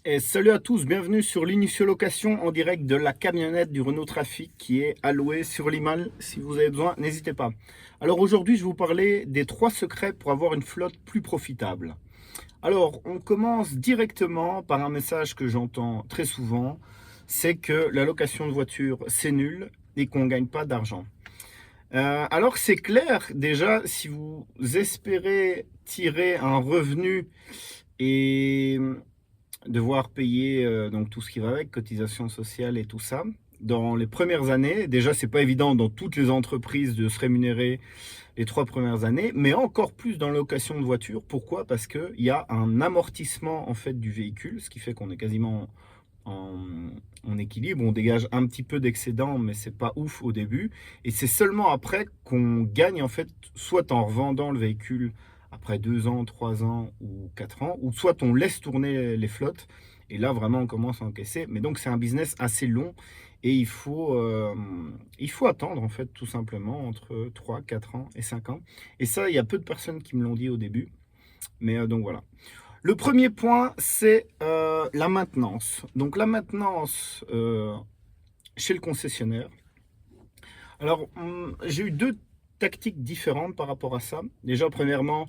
Et salut à tous, bienvenue sur l'Initio Location en direct de la camionnette du Renault Trafic qui est allouée sur Limal. Si vous avez besoin, n'hésitez pas. Alors aujourd'hui, je vais vous parler des 3 secrets pour avoir une flotte plus profitable. Alors, on commence directement par un message que j'entends très souvent, c'est que la location de voiture, c'est nul et qu'on ne gagne pas d'argent. Alors c'est clair, déjà, si vous espérez tirer un revenu et devoir payer donc tout ce qui va avec, cotisations sociales et tout ça. Dans les premières années, déjà c'est pas évident dans toutes les entreprises de se rémunérer les 3 premières années, mais encore plus dans la location de voiture. Pourquoi? Parce qu'il y a un amortissement en fait du véhicule, ce qui fait qu'on est quasiment en, en équilibre. On dégage un petit peu d'excédent, mais c'est pas ouf au début. Et c'est seulement après qu'on gagne en fait, soit en revendant le véhicule après 2 ans, 3 ans ou 4 ans, ou soit on laisse tourner les flottes. Et là, vraiment, on commence à encaisser. Mais donc, c'est un business assez long et il faut attendre, en fait, tout simplement, entre 3 4 ans et 5 ans. Et ça, il y a peu de personnes qui me l'ont dit au début. Mais donc voilà. Le premier point, c'est la maintenance. Donc la maintenance chez le concessionnaire. Alors, j'ai eu 2 tactiques différentes par rapport à ça. Déjà, premièrement,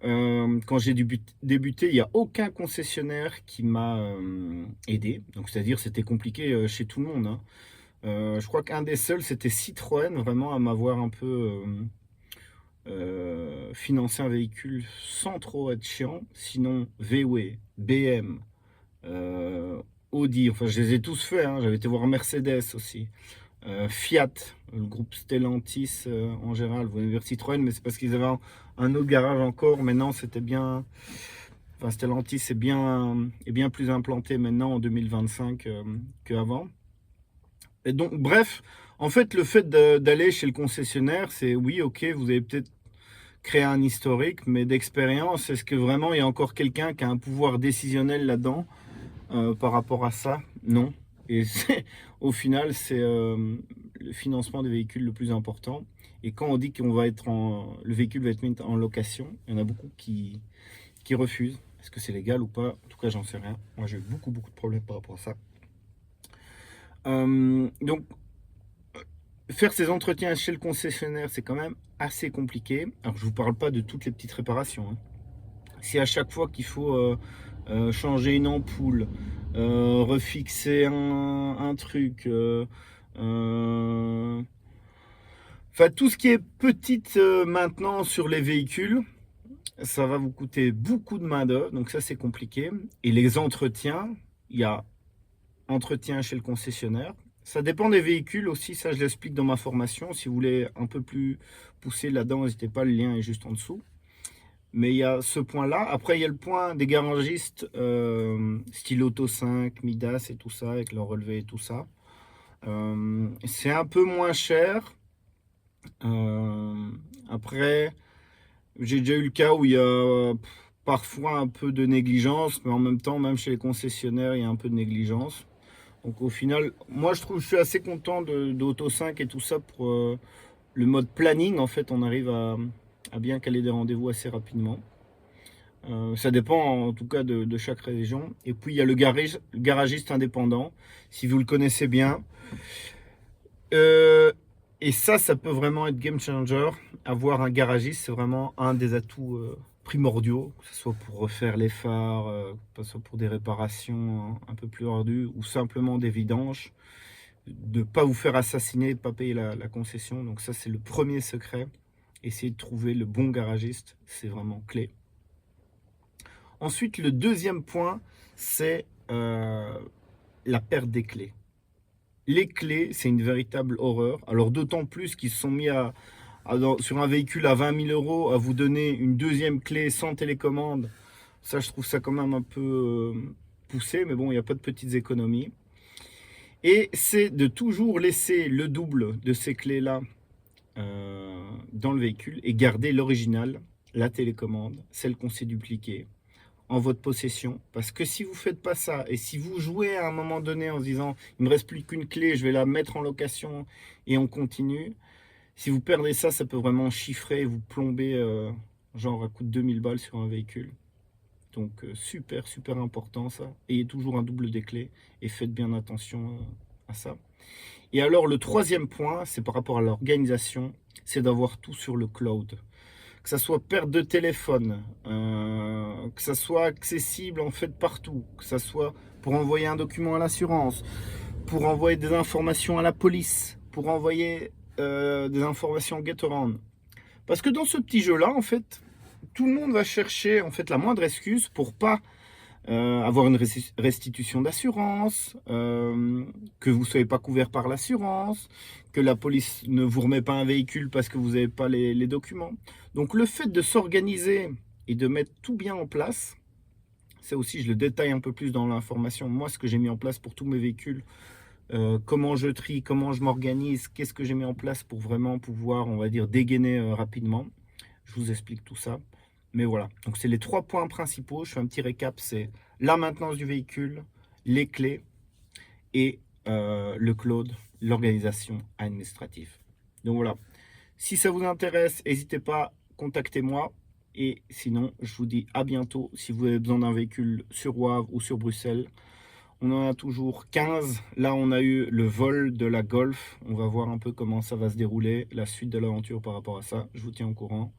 quand j'ai débuté, il n'y a aucun concessionnaire qui m'a aidé. Donc, c'est-à-dire, c'était compliqué chez tout le monde, hein. Je crois qu'un des seuls, c'était Citroën, vraiment, à m'avoir un peu financer un véhicule sans trop être chiant. Sinon, VW, BM, Audi, enfin je les ai tous faits, hein. J'avais été voir Mercedes aussi. Fiat, le groupe Stellantis en général, vous allez dire Citroën, mais c'est parce qu'ils avaient un autre garage encore. Maintenant, c'était bien. Enfin, Stellantis est bien plus implanté maintenant en 2025 qu'avant. Et donc, bref, en fait, le fait d'aller chez le concessionnaire, c'est oui, ok, vous avez peut-être créé un historique, mais d'expérience, est-ce que vraiment il y a encore quelqu'un qui a un pouvoir décisionnel là-dedans par rapport à ça? Non. Et au final, c'est le financement des véhicules le plus important. Et quand on dit le véhicule va être mis en location, il y en a beaucoup qui refusent. Est-ce que c'est légal ou pas? En tout cas, j'en sais rien. Moi, j'ai eu beaucoup de problèmes par rapport à ça. Donc, faire ces entretiens chez le concessionnaire, c'est quand même assez compliqué. Alors, je vous parle pas de toutes les petites réparations, hein. Si à chaque fois qu'il faut changer une ampoule, refixer un truc, enfin tout ce qui est petite maintenance sur les véhicules, ça va vous coûter beaucoup de main d'œuvre, donc ça c'est compliqué. Et les entretiens, il y a entretien chez le concessionnaire. Ça dépend des véhicules aussi, ça je l'explique dans ma formation. Si vous voulez un peu plus pousser là-dedans, n'hésitez pas, le lien est juste en dessous. Mais il y a ce point-là. Après, il y a le point des garagistes, style Auto 5, Midas et tout ça, avec leur relevé et tout ça. C'est un peu moins cher. Euh, Après, j'ai déjà eu le cas où il y a parfois un peu de négligence, mais en même temps, même chez les concessionnaires, il y a un peu de négligence. Donc au final, moi je suis assez content d'Auto 5 et tout ça pour le mode planning. En fait, on arrive à bien caler des rendez-vous assez rapidement. Ça dépend en tout cas de chaque région. Et puis il y a le garagiste indépendant, si vous le connaissez bien. Euh, et ça peut vraiment être game changer. Avoir un garagiste, c'est vraiment un des atouts primordiaux, que ce soit pour refaire les phares, que ce soit pour des réparations un peu plus ardues, ou simplement des vidanges. De ne pas vous faire assassiner, de ne pas payer la concession. Donc ça, c'est le premier secret. Essayez de trouver le bon garagiste, c'est vraiment clé. Ensuite, le deuxième point, c'est la perte des clés. Les clés, c'est une véritable horreur. Alors d'autant plus qu'ils se sont mis sur un véhicule à 20 000 euros à vous donner une deuxième clé sans télécommande. Ça, je trouve ça quand même un peu poussé, mais bon, il n'y a pas de petites économies. Et c'est de toujours laisser le double de ces clés-là dans le véhicule et garder l'original, la télécommande, celle qu'on s'est dupliquée, en votre possession. Parce que si vous faites pas ça, et si vous jouez à un moment donné en se disant il me reste plus qu'une clé, je vais la mettre en location et on continue, si vous perdez ça, ça peut vraiment chiffrer et vous plomber genre à coût de 2000 balles sur un véhicule. Donc super, super important ça. Ayez toujours un double des clés et faites bien attention à ça. Et alors le troisième point, c'est par rapport à l'organisation, c'est d'avoir tout sur le cloud. Que ça soit perte de téléphone, que ça soit accessible en fait partout, que ça soit pour envoyer un document à l'assurance, pour envoyer des informations à la police, pour envoyer des informations GetAround. Parce que dans ce petit jeu-là, en fait, tout le monde va chercher en fait la moindre excuse pour pas avoir une restitution d'assurance, que vous ne soyez pas couvert par l'assurance, que la police ne vous remet pas un véhicule parce que vous n'avez pas les documents. Donc le fait de s'organiser et de mettre tout bien en place, c'est aussi, je le détaille un peu plus dans l'information, moi ce que j'ai mis en place pour tous mes véhicules, comment je trie, comment je m'organise, qu'est-ce que j'ai mis en place pour vraiment pouvoir, on va dire, dégainer rapidement. Je vous explique tout ça. Mais voilà, donc c'est les 3 points principaux. Je fais un petit récap, c'est la maintenance du véhicule, les clés et le cloud, l'organisation administrative. Donc voilà, si ça vous intéresse, n'hésitez pas, contactez-moi. Et sinon, je vous dis à bientôt. Si vous avez besoin d'un véhicule sur Wavre ou sur Bruxelles, on en a toujours 15. Là, on a eu le vol de la Golf. On va voir un peu comment ça va se dérouler, la suite de l'aventure par rapport à ça. Je vous tiens au courant.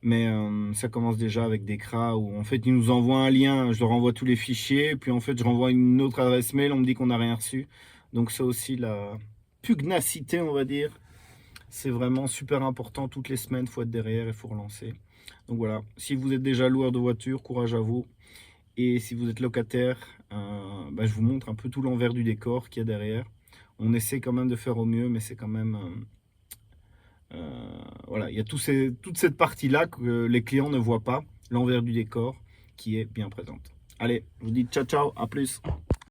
Mais ça commence déjà avec des CRA où en fait ils nous envoient un lien, je leur envoie tous les fichiers, puis en fait je renvoie une autre adresse mail, on me dit qu'on n'a rien reçu. Donc ça aussi, la pugnacité, on va dire, c'est vraiment super important. Toutes les semaines, il faut être derrière et il faut relancer. Donc voilà, si vous êtes déjà loueur de voiture, courage à vous. Et si vous êtes locataire, je vous montre un peu tout l'envers du décor qu'il y a derrière. On essaie quand même de faire au mieux, mais c'est quand même... voilà, il y a toute cette partie-là que les clients ne voient pas, l'envers du décor qui est bien présente. Allez, je vous dis ciao ciao, à plus.